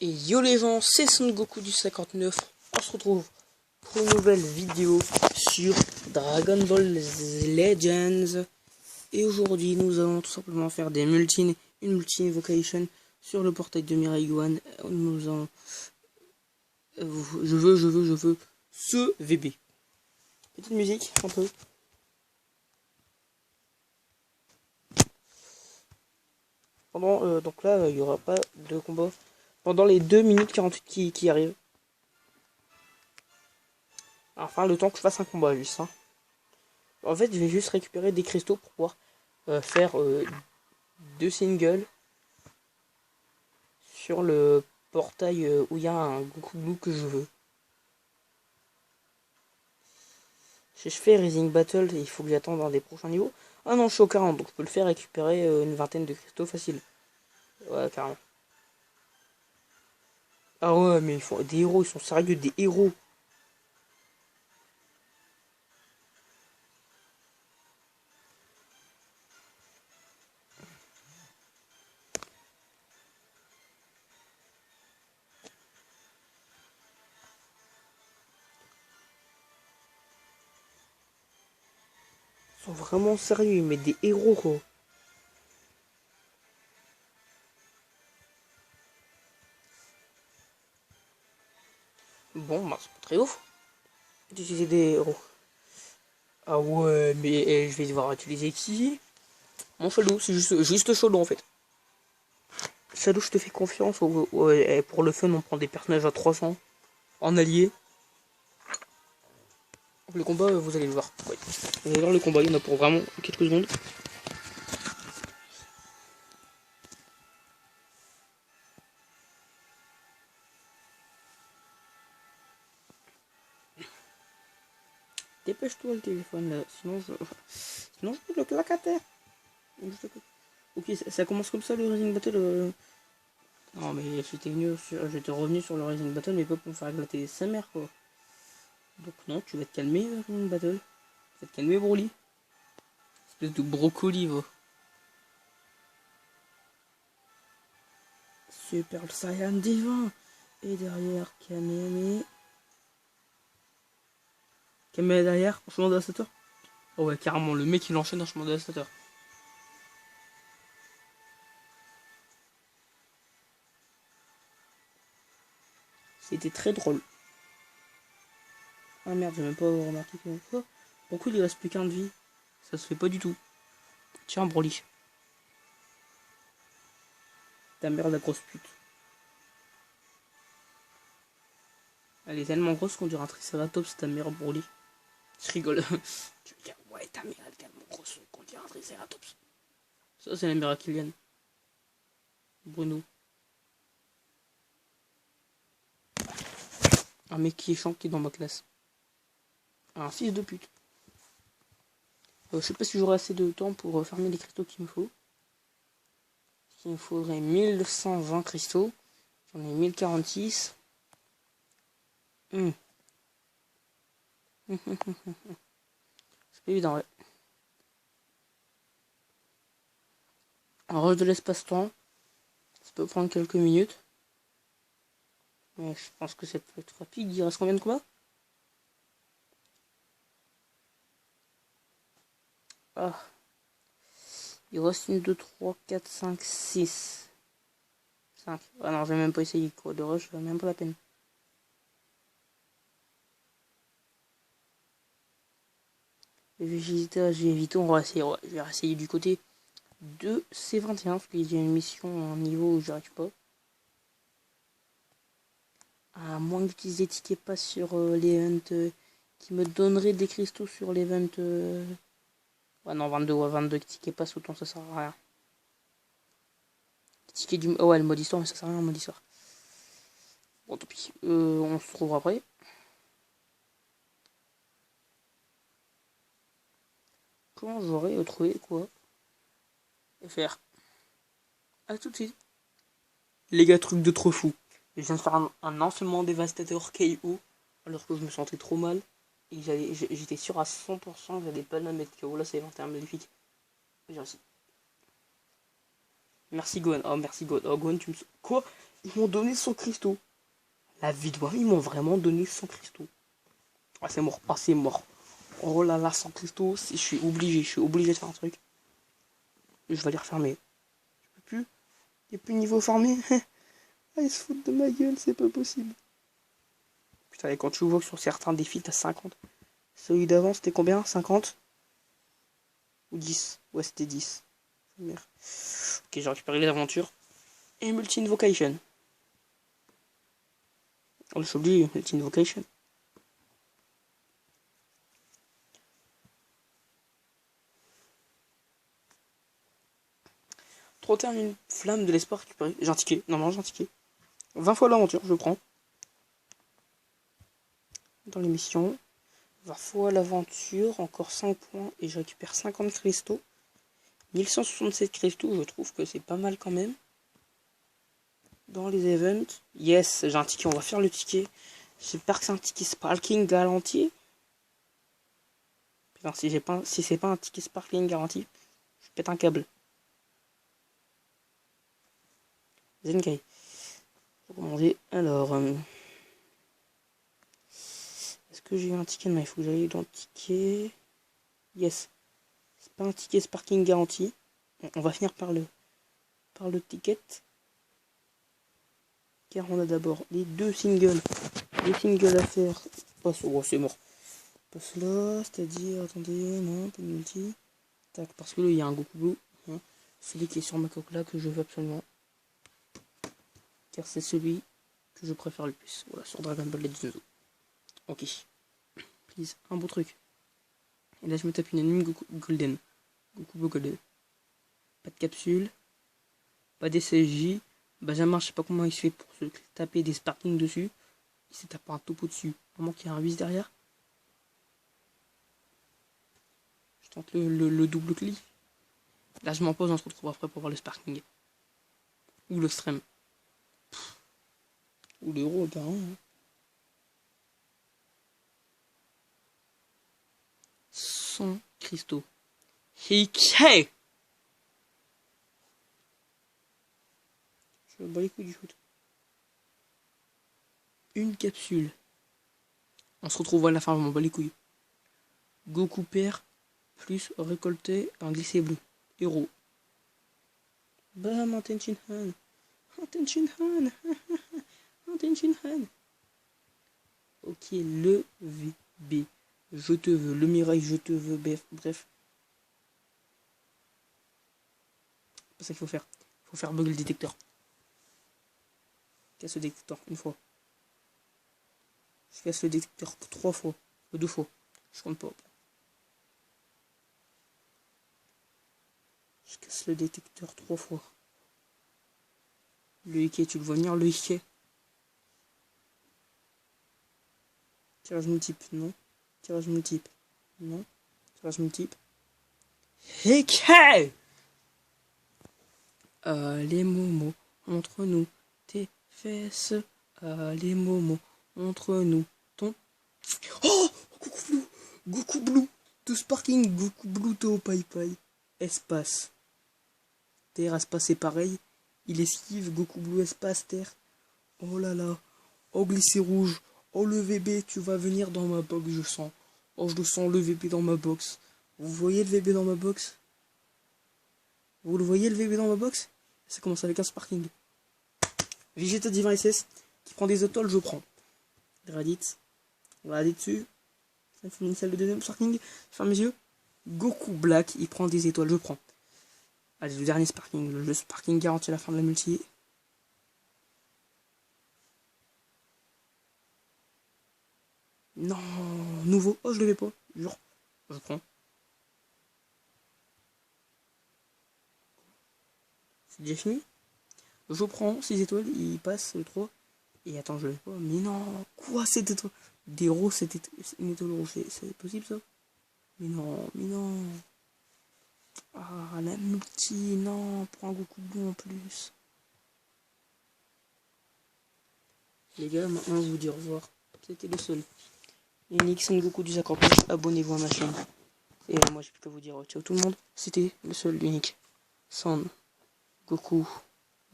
Et yo les gens, c'est Son Goku du 59. On se retrouve pour une nouvelle vidéo sur Dragon Ball Legends. Et aujourd'hui, nous allons tout simplement faire une multi-invocation sur le portail de Mirai Gohan. Nous allons... Je veux ce VB. Petite musique, un peu. Donc là, il n'y aura pas de combat pendant les 2 minutes 48 qui arrivent. Enfin, le temps que je fasse un combat, juste. Hein. En fait, je vais juste récupérer des cristaux pour pouvoir faire 2 singles sur le portail où il y a un Goku Blue que je veux. Si je fais Rising Battle, il faut que j'attende dans des prochains niveaux. Ah non, je suis au 40, donc je peux le faire récupérer une vingtaine de cristaux facile. Ouais, carrément. Ah ouais, mais ils font des héros, ils sont sérieux, des héros. Ils sont vraiment sérieux, mais des héros quoi. Bon, bah c'est pas très ouf d'utiliser des héros. Ah ouais, mais je vais devoir utiliser qui? Mon Shadow, c'est juste Shadow en fait. Shadow, je te fais confiance. Pour le fun, on prend des personnages à 300 en allié. Le combat, vous allez le voir. Ouais. Vous allez voir le combat, il y en a pour vraiment quelques secondes. Dépêche-toi le téléphone là, sinon je te claque à terre. Ok, ça commence comme ça le Rising Battle. Non mais j'étais revenu sur le Rising Battle, mais pas pour me faire éclater sa mère quoi. Donc non, tu vas te calmer Rising Battle. Tu vas te calmer Broly. Espèce de brocoli va. Super Saiyan divin. Et derrière Kamehame. Kamehame derrière, en chemin d'Astator. Oh ouais, carrément, le mec il enchaîne en chemin d'Astator. C'était très drôle. Ah merde, j'ai même pas remarqué que... Quoi? Pourquoi il reste plus qu'un de vie? Ça se fait pas du tout. Tiens, Broly. Ta mère la grosse pute. Elle est tellement grosse qu'on dirait un Triceratops, ta mère Broly. Je rigole. Tu veux dire, ouais, ta mère elle est tellement grosse qu'on dirait un Triceratops. Ça, c'est la mère à Kylian. Bruno. Un mec qui est chiant qui est dans ma classe. Un fils de pute. Je sais pas si j'aurai assez de temps pour farmer les cristaux qu'il me faut. Il me faudrait 1120 cristaux. J'en ai 1046. C'est pas évident, ouais. Un rush de l'espace-temps. Ça peut prendre quelques minutes. Mais je pense que c'est peut être rapide. Il reste combien de combats? Ah. Il reste 1, 2, 3, 4, 5, 6. 5. Ah non, j'ai même pas essayé quoi de rush, même pas la peine. Vegeta, j'ai évité, on va essayer. Ouais, je vais essayer du côté de C21 parce qu'il y a une mission en niveau où j'arrive pas. À moins d'utiliser ticket pas sur l'event qui me donnerait des cristaux sur l'event. Ouais, non, 22, ouais, 22 tickets pass, autant ça sert à rien. Ticket du. Oh, ouais, le mode histoire, mais ça sert à rien le mode histoire. Bon, tant pis. On se retrouve après. Comment j'aurais trouvé quoi faire? A tout de suite. Les gars, truc de trop fou. Je viens de faire un enchaînement dévastateur KO alors que je me sentais trop mal. Et j'étais sûr à 100% que j'allais pas la mettre KO. Là, c'est 21 magnifique. J'ai réussi. Merci Gohan. Oh, merci Gohan. Oh, Gohan, tu me... Quoi? Ils m'ont donné 100 cristaux. La vie de moi, ils m'ont vraiment donné 100 cristaux. Ah, c'est mort. Ah, c'est mort. Oh là là, 100 cristaux. Je suis obligé de faire un truc. Je vais les refermer. Je peux plus. Il n'y a plus de niveau farmé. Ah, ils se foutent de ma gueule, c'est pas possible. Putain, et quand tu vois que sur certains défis, t'as 50. Celui d'avant, c'était combien? 50 ou 10? Ouais, c'était 10. Merde. Ok, j'ai récupéré les aventures. Et multi-invocation. Oh, j'ai oublié, multi-invocation. Trop terme une flamme de l'espoir récupérée. J'ai un ticket. Normalement, j'ai un ticket. 20 fois l'aventure, je prends. Dans l'émission. 20 fois l'aventure, encore 5 points. Et je récupère 50 cristaux. 1167 cristaux, je trouve que c'est pas mal quand même. Dans les events. Yes, j'ai un ticket, on va faire le ticket. J'espère que c'est un ticket Sparking garanti. Putain, si c'est pas un ticket Sparking garanti, je pète un câble. Zenkai. Recommander. Alors. Est-ce que j'ai eu un ticket? Non, il faut que j'aille dans le ticket. Yes. C'est pas un ticket Sparking garanti. On va finir par le ticket. Car on a d'abord les deux singles. Les singles à faire. Oh, c'est mort. Passe là, c'est-à-dire, attendez, non, pas de multi. Tac, parce que là, il y a un Goku Blue. Hein, celui qui est sur ma coque là que je veux absolument. Car c'est celui que je préfère le plus. Voilà, sur Dragon Ball Legends. Ok. Please, un beau truc. Et là, je me tape une ennemie Goku Golden. Goku Blue Golden. Pas de capsule. Pas d'SSJ. Benjamin, je sais pas comment il se fait pour se taper des sparkings dessus. Il s'est tapé un topo dessus. Vraiment qu'il y a un 8 derrière. Je tente le double clic. Là, je m'en pose, on se retrouve après pour voir le sparking. Ou l'extrême. Ou l'héros, apparemment. Hein. 100 cristaux. Hiké! Je bats les couilles du foot. Une capsule. On se retrouve à la fin, je m'en bats les couilles. Goku perd, plus récolter un glissé bleu. Héros. Bam, attention Han. Attention Han. Attention Han. Ok, le VB. Je te veux. Le Mirai, je te veux. Bref. C'est ça qu'il faut faire. Il faut faire bug le détecteur. Casse le détecteur une fois. Je casse le détecteur 3 fois. 2 fois. Je compte pas. Je casse le détecteur 3 fois. Le Ike, tu le vois venir, le Ike. Tirage multiple, non. Tirage multiple, non. Tirage multiple. Ike! Les momos, montre-nous tes fesses. Les momos, montre-nous ton... Oh! Goku Blue! Goku Blue! To Sparking, Goku Blue, to Pai Pai. Espace. Terre, espace, c'est pareil. Il esquive, Goku Blue, espace, terre. Oh là là. Oh, glissé rouge. Oh, le VB, tu vas venir dans ma box, je sens. Oh, je le sens, le VB dans ma box. Vous voyez le VB dans ma box? Vous le voyez, le VB dans ma box? Ça commence avec un Sparking. Vegeta Divin SS, qui prend des étoiles, je prends. Raditz. On va aller dessus. Ça fait une salle de deuxième Sparking. Ferme mes yeux. Goku Black, il prend des étoiles, je prends. Allez, le dernier Sparking. Le Sparking garantit la fin de la multi. Non, nouveau. Oh, je le vais pas. Jure. Je prends. C'est déjà fini. Je prends 6 étoiles. Il passe le 3. Et attends, je le vais pas. Mais non. Quoi, cette étoile? Des roses, c'était une étoile rouge. C'est possible ça? Mais non, mais non. Ah, la multi. Non, pour un Goku Blue en plus. Les gars, maintenant je vous dis au revoir. C'était le seul. Unique Son Goku du 59, abonnez-vous à ma chaîne. Et moi j'ai plus qu'à vous dire ciao tout le monde. C'était le seul unique Son Goku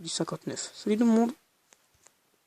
du 59. Salut tout le monde.